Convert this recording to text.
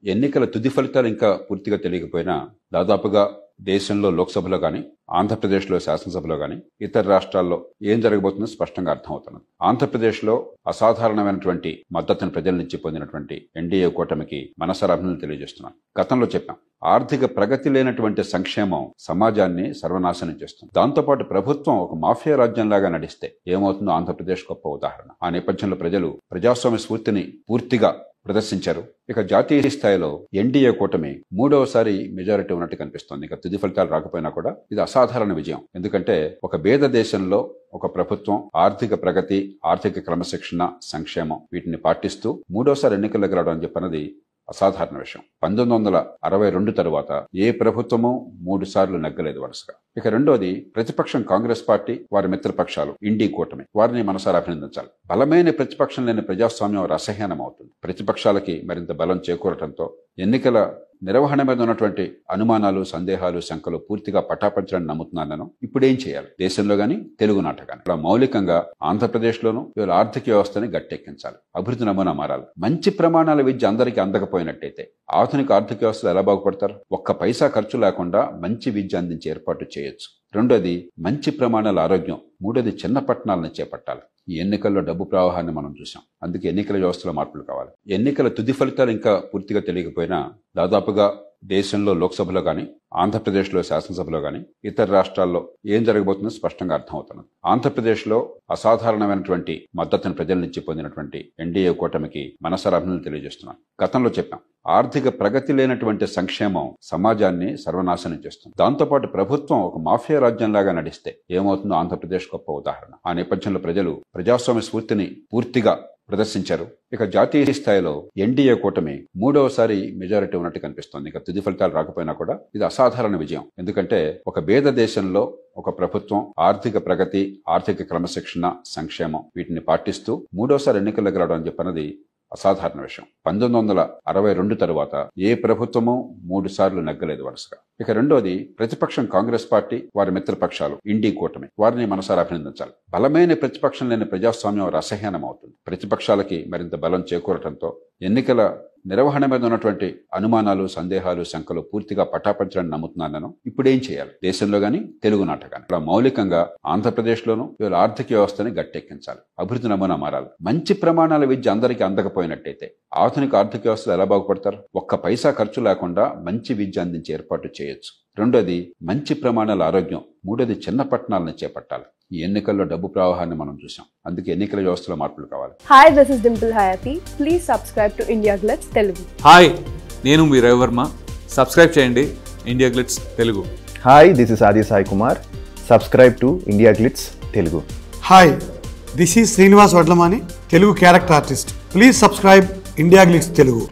ఎన్నికల తుది ఫలితాలు ఇంకా పూర్తిగా తెలియకపోయినా దాదాపుగా దేశంలో లోక్సభలో కానీ ఆంధ్రప్రదేశ్లో శాసనసభలో కానీ ఇతర రాష్ట్రాల్లో ఏం జరగబోతుందో స్పష్టంగా అర్థమవుతున్నది. ఆంధ్రప్రదేశ్లో అసాధారణమైనటువంటి మద్దతును ప్రజల నుంచి పొందినటువంటి ఎన్డీఏ కూటమికి మనసారా అభినందనలు తెలియజేస్తున్నాను. గతంలో చెప్పాం, ఆర్థిక ప్రగతి లేనటువంటి సంక్షేమం సమాజాన్ని సర్వనాశనం చేస్తుంది. దాంతోపాటు ప్రభుత్వం ఒక మాఫియా రాజ్యంలాగా నడిస్తే ఏమవుతుందో ఆంధ్రప్రదేశ్ గొప్ప ఉదాహరణ. ఆ నేపథ్యంలో ప్రజలు ప్రజాస్వామ్య స్ఫూర్తిని పూర్తిగా ప్రదర్శించారు. ఇక జాతీయ స్థాయిలో ఎన్డీఏ కూటమి మూడవసారి మెజారిటీ ఉన్నట్టు కనిపిస్తోంది. ఇక తుది ఫలితాలు రాకపోయినా కూడా ఇది అసాధారణ విజయం. ఎందుకంటే ఒక పేద దేశంలో ఒక ప్రభుత్వం ఆర్థిక ప్రగతి, ఆర్థిక క్రమశిక్షణ, సంక్షేమం వీటిని పాటిస్తూ మూడోసారి ఎన్నికల్లోకి రావడం చెప్పన్నది అసాధారణ విషయం. 1962 తరువాత ఏ ప్రభుత్వము 3 సార్లు నెగ్గలేదు వరుసగా. ఇక రెండోది, ప్రతిపక్షం కాంగ్రెస్ పార్టీ, వారి మిత్రపక్షాలు ఇండీ కూటమి, వారిని మనసారా అభినందించాలి. బలమైన ప్రతిపక్షం లేని ప్రజాస్వామ్యం రసహీనం అవుతుంది. ప్రతిపక్షాలకి మరింత బలం చేకూరటంతో ఎన్నికల నిర్వహణ మీద ఉన్నటువంటి అనుమానాలు, సందేహాలు, శంకలు పూర్తిగా పటాపంచలని నమ్ముతున్నాను నేను. ఇప్పుడేం చేయాలి? దేశంలో గానీ తెలుగునాట గానీ ఇలా మౌలికంగా ఆంధ్రప్రదేశ్లోనూ ఇవాళ ఆర్థిక వ్యవస్థని గట్టెక్కించాలి. అభివృద్ధి నమూనా మారాలి. మంచి ప్రమాణాల విద్య అందరికీ అందకపోయినట్టయితే ఆధునిక ఆర్థిక వ్యవస్థలు ఎలా బాగుపడతారు? ఒక్క పైసా ఖర్చు లేకుండా మంచి విద్య అందించే ఏర్పాటు చేయొచ్చు. రెండోది, మంచి ప్రమాణాల ఆరోగ్యం. మూడోది, చిన్న పట్టణాలను చేపట్టాలి. ఈ ఎన్నికల్లో డబ్బు ప్రవాహాన్ని మనం చూసాం. అందుకే ఎన్నికల వ్యవస్థలో మార్పులు కావాలి. ఎన్నికల తుది ఫలితాలు ఇంకా పూర్తిగా తెలియకపోయినా దాదాపుగా దేశంలో లోక్సభలో కానీ ఆంధ్రప్రదేశ్లో శాసనసభలో కానీ ఇతర రాష్ట్రాల్లో ఏం జరగబోతుందో స్పష్టంగా అర్థమవుతున్నది. ఆంధ్రప్రదేశ్లో అసాధారణమైనటువంటి మద్దతును ప్రజల నుంచి పొందినటువంటి ఎన్డీఏ కూటమికి మనసారా అభినందనలు తెలియజేస్తున్నాను. గతంలో చెప్పాం, ఆర్థిక ప్రగతి లేనటువంటి సంక్షేమం సమాజాన్ని సర్వనాశనం చేస్తుంది. దాంతోపాటు ప్రభుత్వం ఒక మాఫియా రాజ్యంలాగా నడిస్తే ఏమవుతుందో ఆంధ్రప్రదేశ్ గొప్ప ఉదాహరణ. ఆ నేపథ్యంలో ప్రజలు ప్రజాస్వామ్య స్ఫూర్తిని పూర్తిగా ప్రదర్శించారు. ఇక జాతీయ స్థాయిలో ఎన్డీఏ కూటమి మూడవసారి మెజారిటీ ఉన్నట్టు కనిపిస్తోంది. ఇక తుది ఫలితాలు రాకపోయినా కూడా ఇది అసాధారణ విజయం. ఎందుకంటే ఒక పేద దేశంలో ఒక ప్రభుత్వం ఆర్థిక ప్రగతి, ఆర్థిక క్రమశిక్షణ, సంక్షేమం వీటిని పాటిస్తూ మూడోసారి ఎన్నికల్లోకి రావడం చెప్పన్నది అసాధారణ విషయం. 1962 తరువాత ఏ ప్రభుత్వము 3 సార్లు నెగ్గలేదు వరుసగా. ఇక రెండోది, ప్రతిపక్షం కాంగ్రెస్ పార్టీ, వారి మిత్రపక్షాలు ఇండీ కూటమి, వారిని మనసారా అభినందించాలి. బలమైన ప్రతిపక్షం లేని ప్రజాస్వామ్యం రసహీనం అవుతుంది. ప్రతిపక్షాలకి మరింత బలం చేకూరటంతో ఎన్నికల నిర్వహణ మీద ఉన్నటువంటి అనుమానాలు, సందేహాలు, శంకలు పూర్తిగా పటాపంచలని నమ్ముతున్నాను నేను. ఇప్పుడేం చేయాలి? దేశంలో గానీ తెలుగునాట గానీ ఇలా మౌలికంగా ఆంధ్రప్రదేశ్లోనూ ఇవాళ ఆర్థిక వ్యవస్థని గట్టెక్కించాలి. అభివృద్ధి నమూనా మారాలి. మంచి ప్రమాణాల విద్య అందరికీ అందకపోయినట్టయితే ఆధునిక ఆర్థిక వ్యవస్థలు ఎలా బాగుపడతారు? ఒక్క పైసా ఖర్చు లేకుండా మంచి విద్య అందించే ఏర్పాటు చేయొచ్చు. రెండోది, మంచి ప్రమాణాల ఆరోగ్యం. మూడోది, చిన్న పట్టణాలను చేపట్టాలి. ఈ ఎన్నికల్లో డబ్బు ప్రవాహాన్ని మనం చూసాం. అందుకే ఎన్నికల వ్యవస్థలో మార్పులు కావాలి. Hi, this is Dimple Hayathi. Please subscribe to India Glitz Telugu. Hi, నేను మీ రవివర్మ. సబ్స్క్రైబ్ చేయండి India Glitz Telugu. Hi, this is Aadi Sai Kumar. Subscribe to India Glitz Telugu. Hi, this is Srinivas Vadlamani, Telugu character artist. Please subscribe India Glitz Telugu.